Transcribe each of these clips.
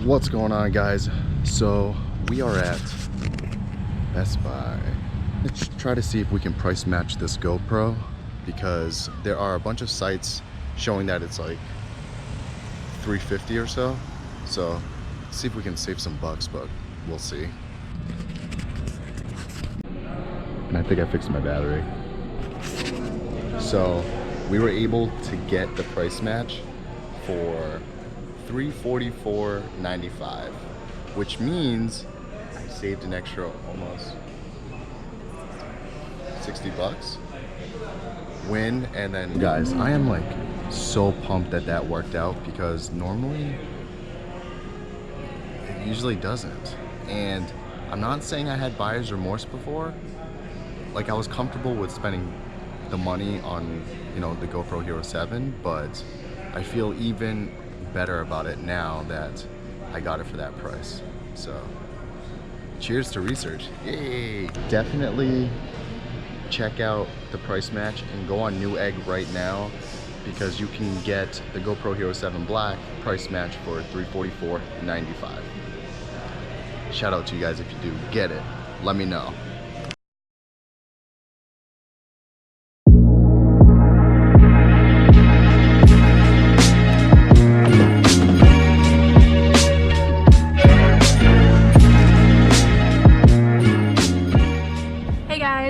What's going on, guys? So we are at Best Buy. Let's try to see if we can price match this GoPro, because there are a bunch of sites showing that it's like $350 or so. So let's see if we can save some bucks, but we'll see. And I think I fixed my battery. So we were able to get the price match for $344.95, which means I saved an extra almost 60 bucks. Win. And then guys, I am like so pumped that that worked out, because normally it usually doesn't. And I'm not saying I had buyer's remorse before. Like, I was comfortable with spending the money on, you know, the GoPro Hero 7, but I feel even better about it now that I got it for that price. So cheers to research. Yay! Definitely check out the price match and go on Newegg right now, because you can get the GoPro Hero 7 Black price match for $344.95. Shout out to you guys if you do get it. Let me know.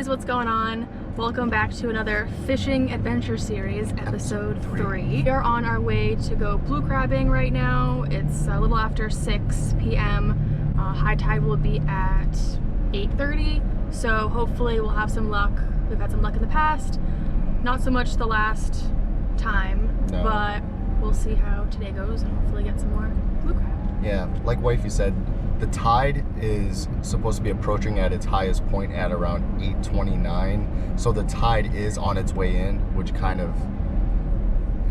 What's going on? Welcome back to another fishing adventure series, episode 3. We are on our way to go blue crabbing right now. It's a little after 6 p.m. High tide will be at 8:30, so hopefully we'll have some luck. We've had some luck in the past, not so much the last time, but we'll see how today goes and hopefully get some more blue crab. Yeah, like Wifey said, the tide is supposed to be approaching at its highest point at around 8:29. So the tide is on its way in, which kind of,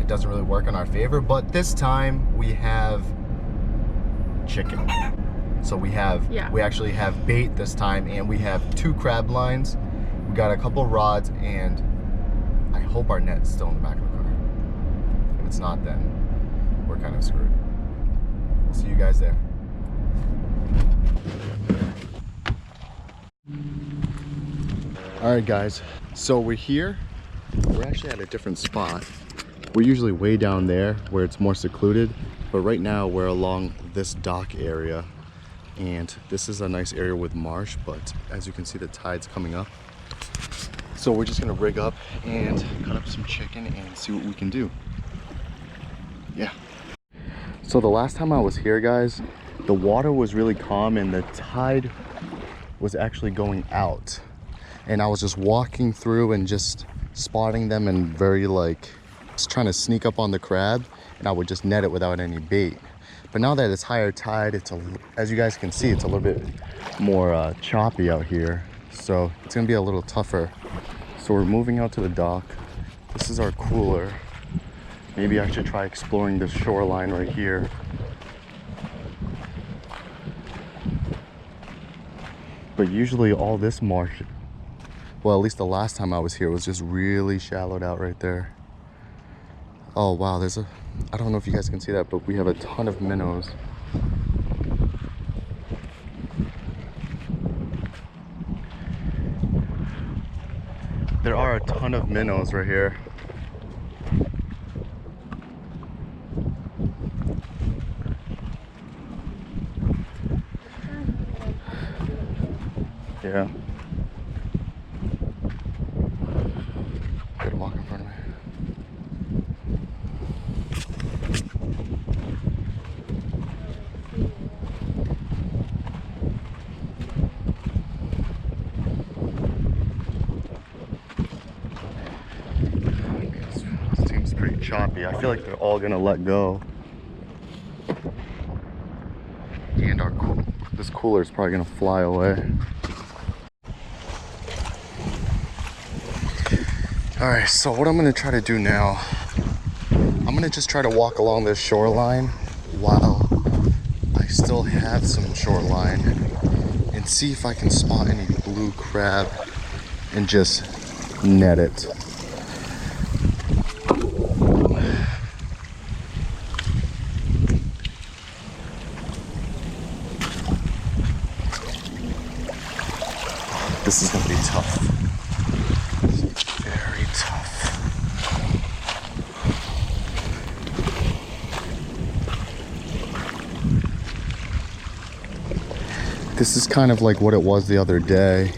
it doesn't really work in our favor. But this time we have chicken. So we actually have bait this time, and we have 2 crab lines. We got a couple rods, and I hope our net's still in the back of the car. If it's not, then we're kind of screwed. We'll see you guys there. Alright guys, so we're here. We're actually at a different spot. We're usually way down there where it's more secluded, but right now we're along this dock area, and this is a nice area with marsh, but as you can see, the tide's coming up. So we're just gonna rig up and cut up some chicken and see what we can do. Yeah. So the last time I was here, guys, the water was really calm and the tide was actually going out. And I was just walking through and just spotting them, and very like just trying to sneak up on the crab, and I would just net it without any bait. But now that it's higher tide, as you guys can see, it's a little bit more choppy out here. So it's gonna be a little tougher. So we're moving out to the dock. This is our cooler. Maybe I should try exploring the shoreline right here. But usually all this marsh, well, at least the last time I was here, was just really shallowed out right there. Oh wow, I don't know if you guys can see that, but we have a ton of minnows. There are a ton of minnows right here. Yeah. Gotta walk in front of me. It seems pretty choppy. I feel like they're all gonna let go. And this cooler is probably gonna fly away. Alright, so what I'm gonna try to do now, I'm gonna just try to walk along this shoreline while I still have some shoreline, and see if I can spot any blue crab and just net it. This is gonna be tough. Very tough. This is kind of like what it was the other day.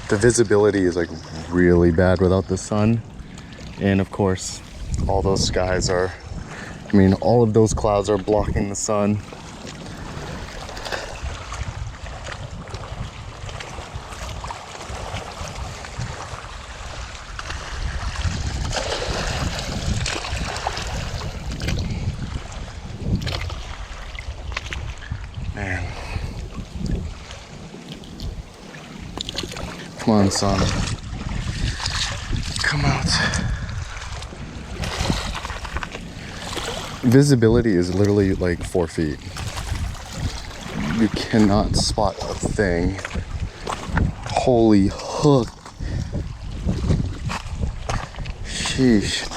The visibility is like really bad without the sun. And of course, all those skies are, I mean, all of those clouds are blocking the sun. Man. Come on, sun. Come out. Visibility is literally like 4 feet. You cannot spot a thing. Holy hook. Sheesh.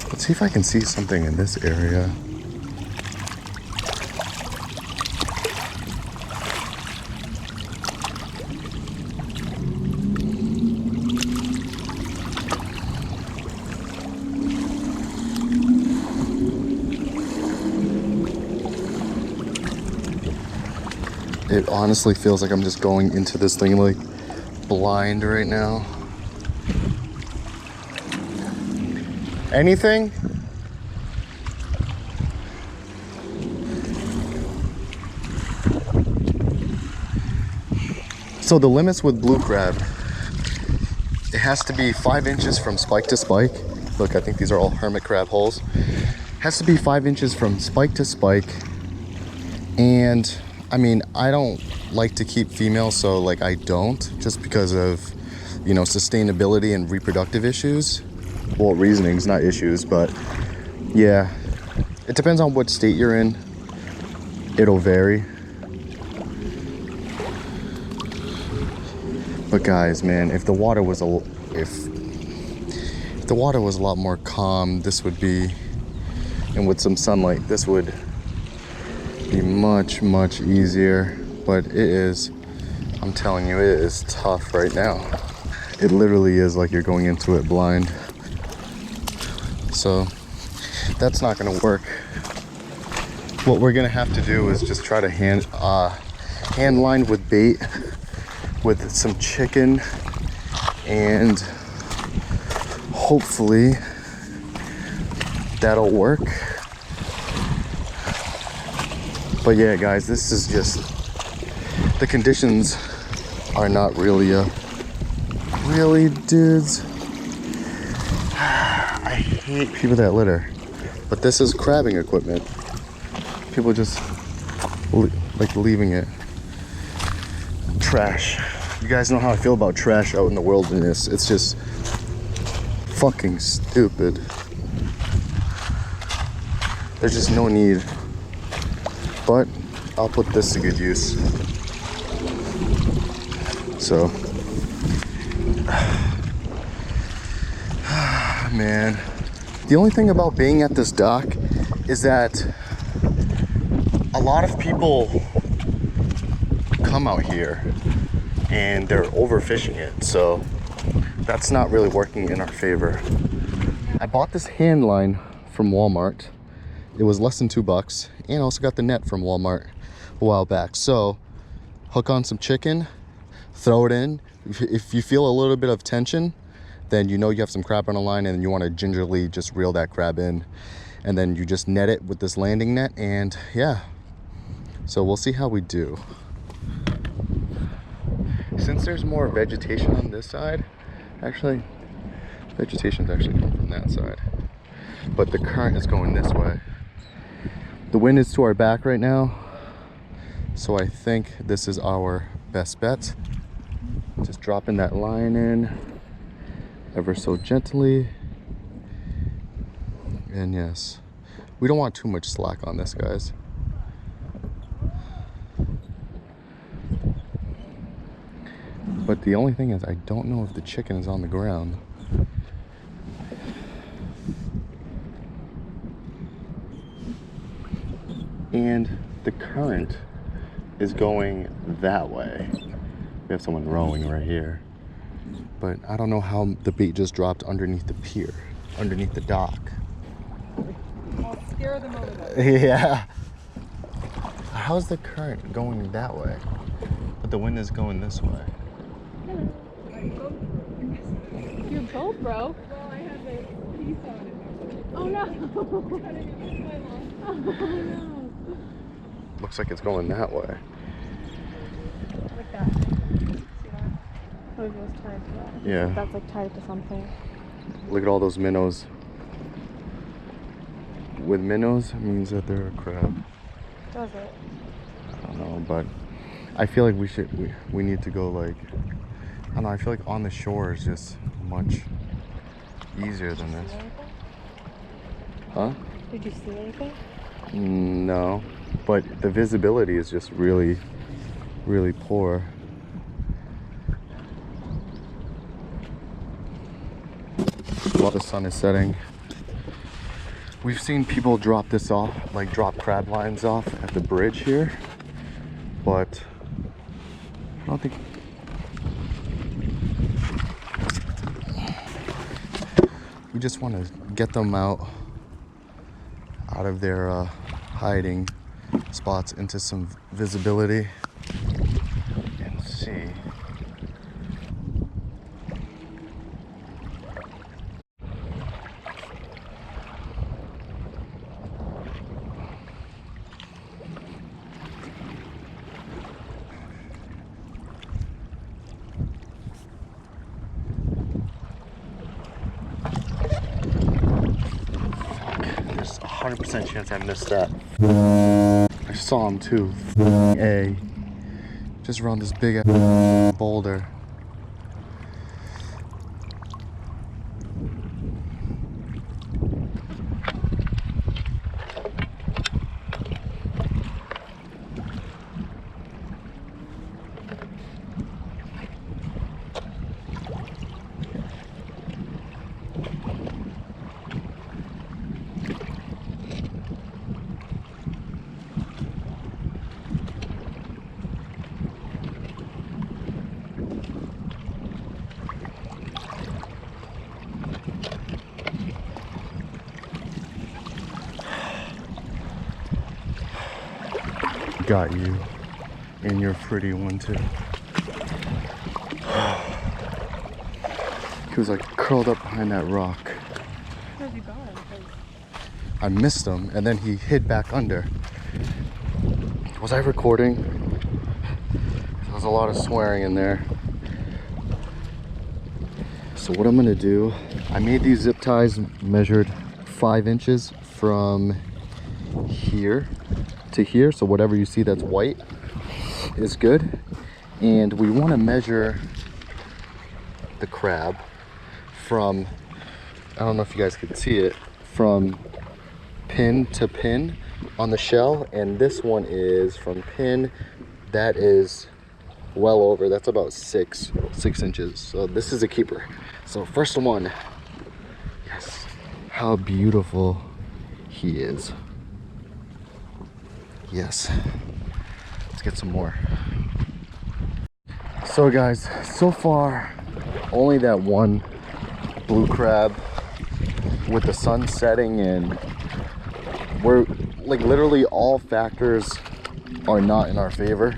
Let's see if I can see something in this area. It honestly feels like I'm just going into this thing like blind right now. Anything? So the limits with blue crab, it has to be 5 inches from spike to spike. Look, I think these are all hermit crab holes. It has to be 5 inches from spike to spike. And I mean, I don't like to keep females, so like I don't, just because of, you know, sustainability and reproductive issues. Well, reasonings, not issues, but yeah, it depends on what state you're in. It'll vary. But guys, man, if the water was if the water was a lot more calm, this would be, and with some sunlight, this would be much, much easier. But it is, I'm telling you, it is tough right now. It literally is like you're going into it blind. So that's not gonna work. What we're gonna have to do is just try to hand line with bait with some chicken, and hopefully that'll work. But yeah, guys, this is just, the conditions are not really dudes. I hate people that litter, but this is crabbing equipment. People just like leaving it. Trash. You guys know how I feel about trash out in the wilderness. It's just fucking stupid. There's just no need. But I'll put this to good use. So, man, the only thing about being at this dock is that a lot of people come out here and they're overfishing it, so that's not really working in our favor. I bought this hand line from Walmart. It was less than $2, and I also got the net from Walmart a while back. So hook on some chicken, throw it in. If you feel a little bit of tension, then you know you have some crab on the line, and you want to gingerly just reel that crab in, and then you just net it with this landing net. And yeah, so we'll see how we do. Since there's more vegetation on this side, actually vegetation's actually coming from that side, but the current is going this way. The wind is to our back right now, so I think this is our best bet. Just dropping that line in ever so gently. And yes, we don't want too much slack on this, guys. The only thing is I don't know if the chicken is on the ground. And the current is going that way. We have someone rowing right here. But I don't know how the bait just dropped underneath the pier, underneath the dock. I'll scare them over there. Yeah. How's the current going that way? But the wind is going this way. Your GoPro? Well, I have a piece on it. Oh no! Oh no! Looks like it's going that way. Like that. See that? Oh, it was tied to that. Yeah. That's like tied to something. Look at all those minnows. With minnows, it means that they're a crab. Does it? I don't know, but I feel like we need to go like, I don't know, I feel like on the shore is just much easier than this. Huh? Did you see anything? No, but the visibility is just really, really poor. While the sun is setting, we've seen people drop this off, like drop crab lines off at the bridge here, but I don't think. We just want to get them out of their hiding spots into some visibility and see. There's a 100% chance I missed that. I saw him too. A. Just around this big ass boulder. Got you. And you're a pretty one too. He was like curled up behind that rock. Where's he gone? I missed him and then he hid back under. Was I recording? There was a lot of swearing in there. So what I'm gonna do, I made these zip ties measured 5 inches from here to here, so whatever you see that's white is good. And we want to measure the crab from, I don't know if you guys can see it, from pin to pin on the shell, and this one is from pin, that is well over, that's about six inches. So this is a keeper. So first one, yes, how beautiful he is. Yes, let's get some more. So guys, so far only that one blue crab with the sun setting, and we're like literally all factors are not in our favor.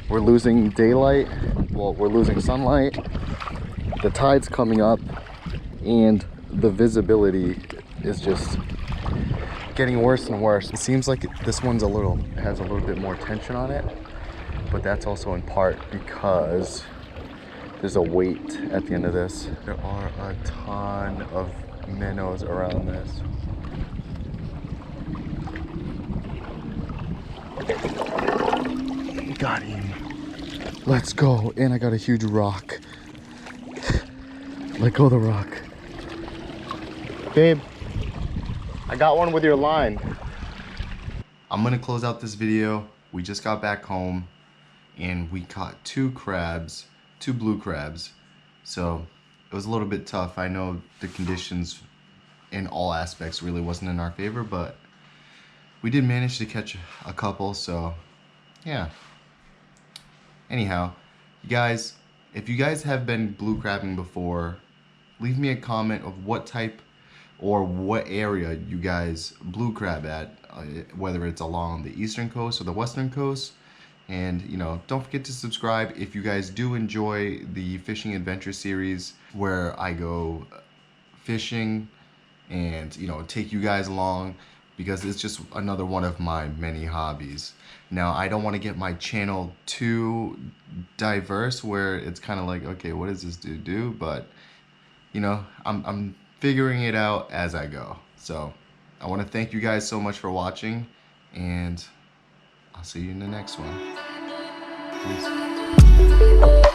We're losing daylight, well, we're losing sunlight, the tide's coming up, and the visibility is just getting worse and worse. It seems like this one's has a little bit more tension on it, but that's also in part because there's a weight at the end of this. There are a ton of minnows around this. Got him. Let's go. And I got a huge rock. Let go of the rock. Babe, I got one with your line. I'm gonna close out this video. We just got back home and we caught 2 crabs, 2 blue crabs. So it was a little bit tough. I know the conditions in all aspects really wasn't in our favor, but we did manage to catch a couple, so yeah. Anyhow, you guys, if you guys have been blue crabbing before, leave me a comment of what type or what area you guys blue crab at, whether it's along the eastern coast or the western coast. And you know, don't forget to subscribe if you guys do enjoy the fishing adventure series where I go fishing and, you know, take you guys along, because it's just another one of my many hobbies. Now, I don't want to get my channel too diverse where it's kind of like, okay, what does this dude do? But you know, I'm figuring it out as I go. So I want to thank you guys so much for watching, and I'll see you in the next one. Peace.